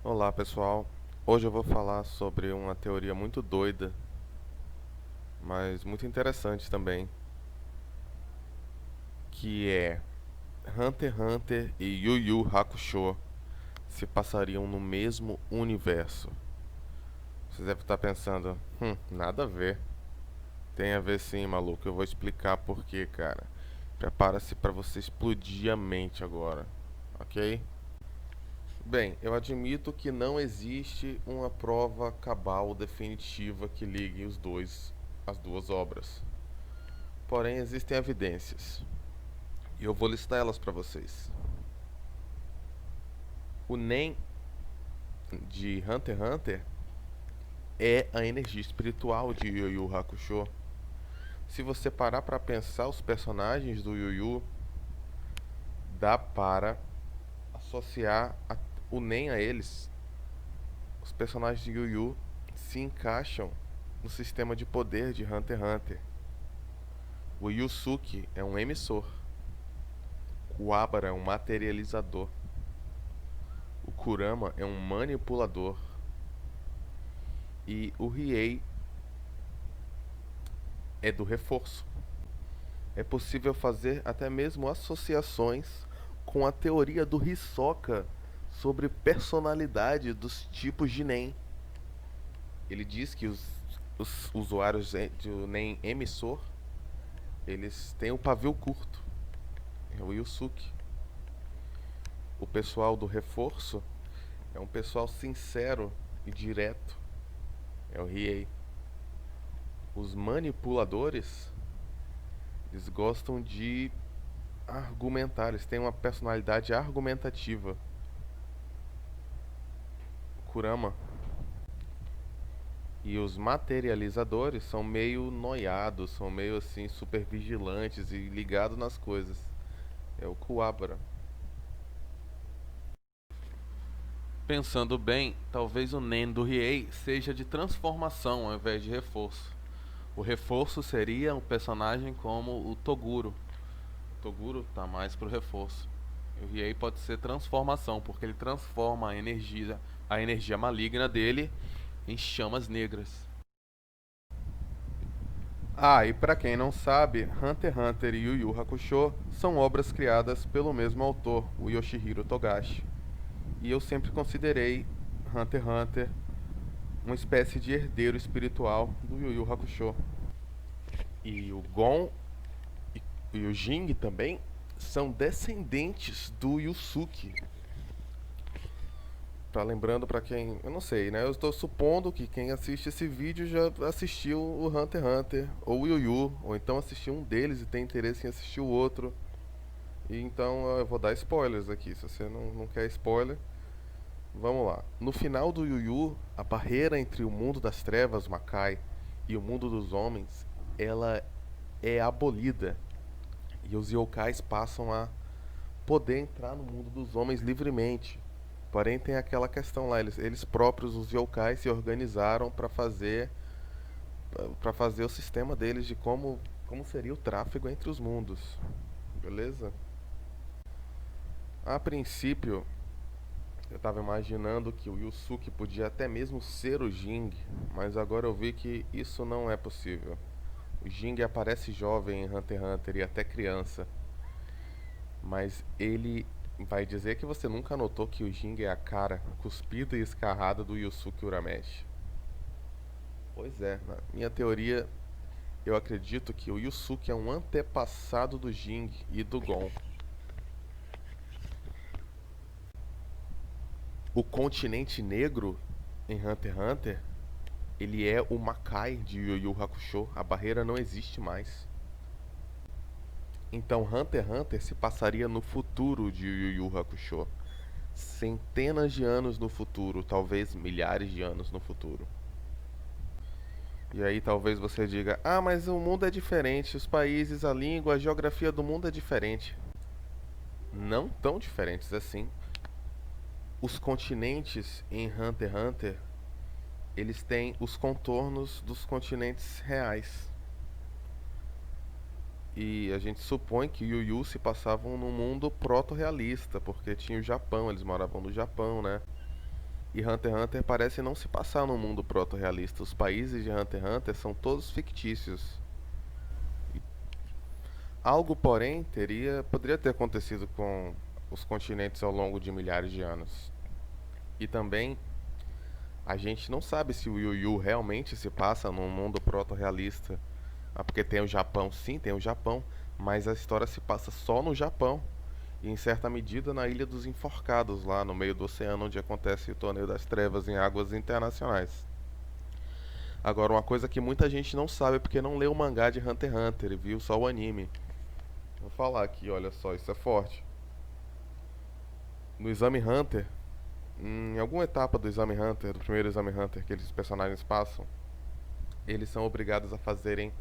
Olá pessoal, hoje eu vou falar sobre uma teoria muito doida, mas muito interessante também, que é Hunter x Hunter e Yu Yu Hakusho se passariam no mesmo universo. Você deve estar pensando, nada a ver. Tem a ver sim, maluco, eu vou explicar por quê, cara. Prepara-se para você explodir a mente agora, ok? Bem, eu admito que não existe uma prova cabal definitiva que ligue as duas obras. Porém, existem evidências e eu vou listar elas para vocês. O Nen de Hunter x Hunter é a energia espiritual de Yu Yu Hakusho. Se você parar para pensar os personagens do Yu Yu, dá para associar o Nen a eles. Os personagens de Yu Yu se encaixam no sistema de poder de Hunter x Hunter. O Yusuke é um emissor. O Abara é um materializador. O Kurama é um manipulador. E o Riei é do reforço. É possível fazer até mesmo associações com a teoria do Hisoka sobre personalidade dos tipos de Nen. Ele diz que os usuários do Nen emissor, eles têm o pavio curto. É o Yusuke. O pessoal do reforço é um pessoal sincero e direto. É o Riei. Os manipuladores, eles gostam de argumentar, eles têm uma personalidade argumentativa. Kurama. E os materializadores são meio noiados, são meio assim super vigilantes e ligados nas coisas. É o Kuwabara. Pensando bem, talvez o Nen do Riei seja de transformação ao invés de reforço. O reforço seria um personagem como o Toguro. O Toguro tá mais pro reforço. O Riei pode ser transformação, porque ele transforma a energia maligna dele em chamas negras. Ah, e pra quem não sabe, Hunter x Hunter e Yu Yu Hakusho são obras criadas pelo mesmo autor, o Yoshihiro Togashi. E eu sempre considerei Hunter x Hunter uma espécie de herdeiro espiritual do Yu Yu Hakusho. E o Gon e o Jing também são descendentes do Yusuke. Tá lembrando pra quem, eu não sei, né? Eu estou supondo que quem assiste esse vídeo já assistiu o Hunter x Hunter ou o Yu Yu, ou então assistiu um deles e tem interesse em assistir o outro. E então eu vou dar spoilers aqui, se você não quer spoiler. Vamos lá. No final do Yu Yu, a barreira entre o mundo das trevas, Makai, e o mundo dos homens, ela é abolida. E os yokais passam a poder entrar no mundo dos homens livremente. Porém, tem aquela questão lá, eles próprios, os yokais, se organizaram para fazer o sistema deles de como seria o tráfego entre os mundos. Beleza? A princípio, eu estava imaginando que o Yusuke podia até mesmo ser o Jing, mas agora eu vi que isso não é possível. O Jing aparece jovem em Hunter x Hunter e até criança, mas ele vai dizer que você nunca notou que o Jing é a cara cuspida e escarrada do Yusuke Urameshi. Pois é, na minha teoria, eu acredito que o Yusuke é um antepassado do Jing e do Gon. O continente negro em Hunter x Hunter, ele é o Makai de Yu Yu Hakusho. A barreira não existe mais. Então Hunter x Hunter se passaria no futuro de Yu Yu Hakusho. Centenas de anos no futuro, talvez milhares de anos no futuro. E aí talvez você diga: "Ah, mas o mundo é diferente, os países, a língua, a geografia do mundo é diferente". Não tão diferentes assim. Os continentes em Hunter x Hunter, eles têm os contornos dos continentes reais. E a gente supõe que Yu Yu se passavam num mundo proto-realista, porque tinha o Japão, eles moravam no Japão, né? E Hunter x Hunter parece não se passar no mundo proto-realista. Os países de Hunter x Hunter são todos fictícios. Algo, porém, poderia ter acontecido com os continentes ao longo de milhares de anos. E também, a gente não sabe se o Yu Yu realmente se passa num mundo proto-realista. Porque tem o Japão, sim, tem o Japão, mas a história se passa só no Japão. E em certa medida na Ilha dos Enforcados, lá no meio do oceano, onde acontece o Torneio das Trevas em águas internacionais. Agora, uma coisa que muita gente não sabe porque não leu o mangá de Hunter x Hunter e viu só o anime. Vou falar aqui, olha só, isso é forte. No Exame Hunter, em alguma etapa do Exame Hunter, do primeiro Exame Hunter que esses personagens passam, eles são obrigados a fazerem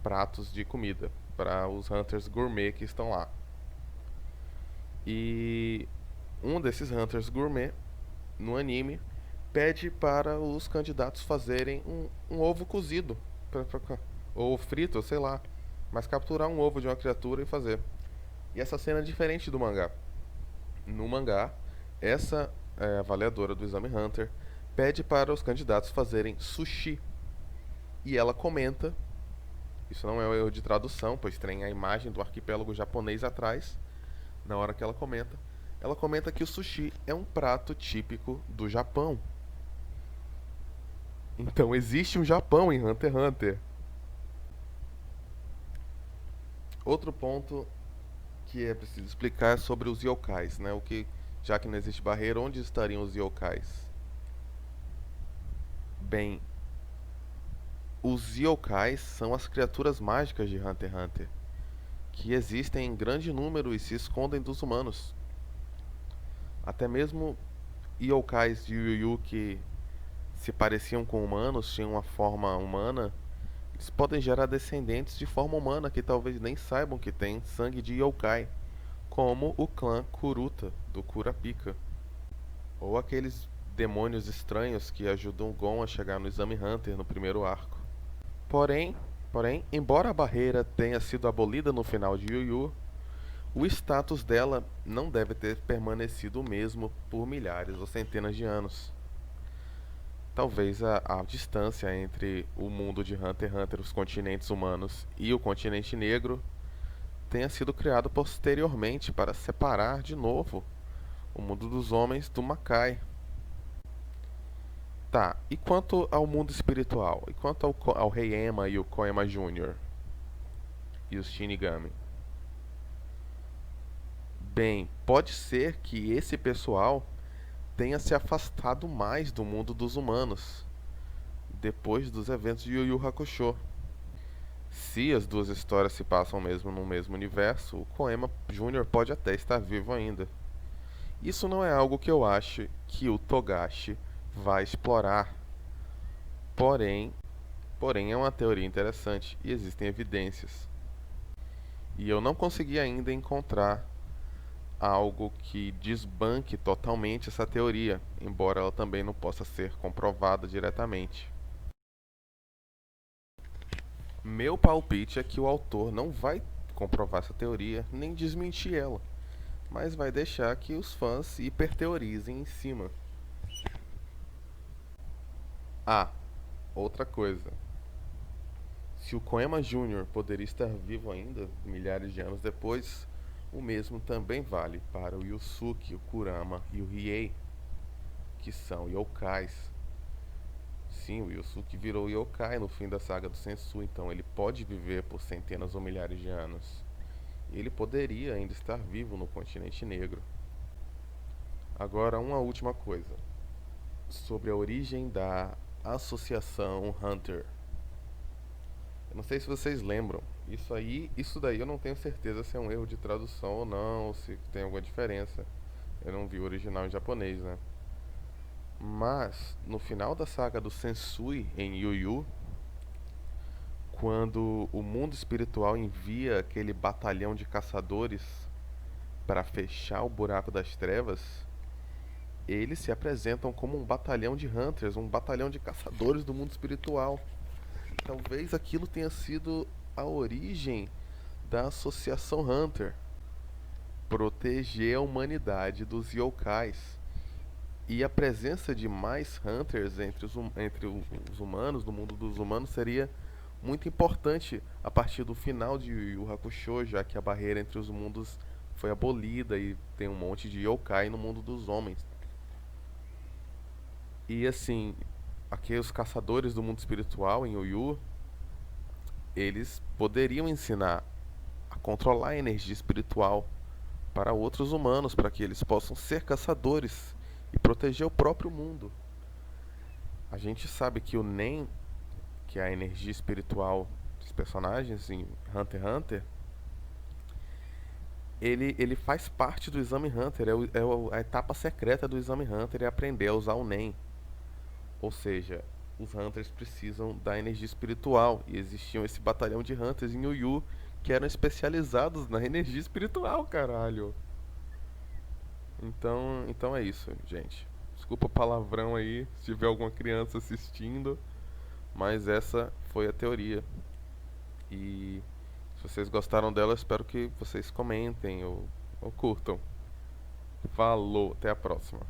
pratos de comida para os Hunters gourmet que estão lá. E um desses Hunters gourmet, no anime, pede para os candidatos fazerem um ovo cozido, ou frito, sei lá, mas capturar um ovo de uma criatura e fazer. E essa cena é diferente do mangá. No mangá, essa avaliadora do Exame Hunter pede para os candidatos fazerem sushi. E ela comenta, isso não é um erro de tradução, pois tem a imagem do arquipélago japonês atrás, na hora que ela comenta que o sushi é um prato típico do Japão. Então existe um Japão em Hunter x Hunter. Outro ponto que é preciso explicar é sobre os yokais, né? Já que não existe barreira, onde estariam os yokais? Bem, os yokais são as criaturas mágicas de Hunter x Hunter, que existem em grande número e se escondem dos humanos. Até mesmo yokais de Yu Yu que se pareciam com humanos, tinham uma forma humana, eles podem gerar descendentes de forma humana que talvez nem saibam que têm sangue de yokai, como o clã Kuruta, do Kurapika, ou aqueles demônios estranhos que ajudam Gon a chegar no Exame Hunter no primeiro arco. Porém, embora a barreira tenha sido abolida no final de Yu Yu, o status dela não deve ter permanecido o mesmo por milhares ou centenas de anos. Talvez a distância entre o mundo de Hunter x Hunter, os continentes humanos e o continente negro tenha sido criado posteriormente para separar de novo o mundo dos homens do Makai. Tá, e quanto ao mundo espiritual? E quanto ao Rei Ema e o Koema Jr. e os Shinigami? Bem, pode ser que esse pessoal tenha se afastado mais do mundo dos humanos depois dos eventos de Yu Yu Hakusho. Se as duas histórias se passam mesmo no mesmo universo, o Koema Jr. pode até estar vivo ainda. Isso não é algo que eu acho que o Togashi vai explorar. Porém, é uma teoria interessante e existem evidências. E eu não consegui ainda encontrar algo que desbanque totalmente essa teoria, embora ela também não possa ser comprovada diretamente. Meu palpite é que o autor não vai comprovar essa teoria nem desmentir ela, mas vai deixar que os fãs hiperteorizem em cima. Ah, outra coisa. Se o Koema Jr. poderia estar vivo ainda, milhares de anos depois, o mesmo também vale para o Yusuke, o Kurama e o Riei, que são yokais. Sim, o Yusuke virou yokai no fim da saga do Sensu, então ele pode viver por centenas ou milhares de anos. E ele poderia ainda estar vivo no continente negro. Agora, uma última coisa sobre a origem da Associação Hunter. Eu não sei se vocês lembram. Isso daí eu não tenho certeza se é um erro de tradução ou não, ou se tem alguma diferença. Eu não vi o original em japonês, né? Mas no final da saga do Sensui em Yu Yu, quando o mundo espiritual envia aquele batalhão de caçadores para fechar o buraco das trevas, eles se apresentam como um batalhão de hunters, um batalhão de caçadores do mundo espiritual. Talvez aquilo tenha sido a origem da Associação Hunter, proteger a humanidade dos yokais. E a presença de mais Hunters entre os humanos, no mundo dos humanos, seria muito importante a partir do final de Yu Yu Hakusho, já que a barreira entre os mundos foi abolida e tem um monte de yokai no mundo dos homens. E assim, aqui os caçadores do mundo espiritual em Yu Yu, eles poderiam ensinar a controlar a energia espiritual para outros humanos, para que eles possam ser caçadores e proteger o próprio mundo. A gente sabe que o Nen, que é a energia espiritual dos personagens em Hunter x Hunter, ele faz parte do Exame Hunter, a etapa secreta do Exame Hunter é aprender a usar o Nen. Ou seja, os Hunters precisam da energia espiritual. E existiam esse batalhão de Hunters em Yu Yu que eram especializados na energia espiritual, caralho. Então é isso, gente. Desculpa o palavrão aí, se tiver alguma criança assistindo, mas essa foi a teoria. E se vocês gostaram dela, espero que vocês comentem ou curtam. Falou, até a próxima.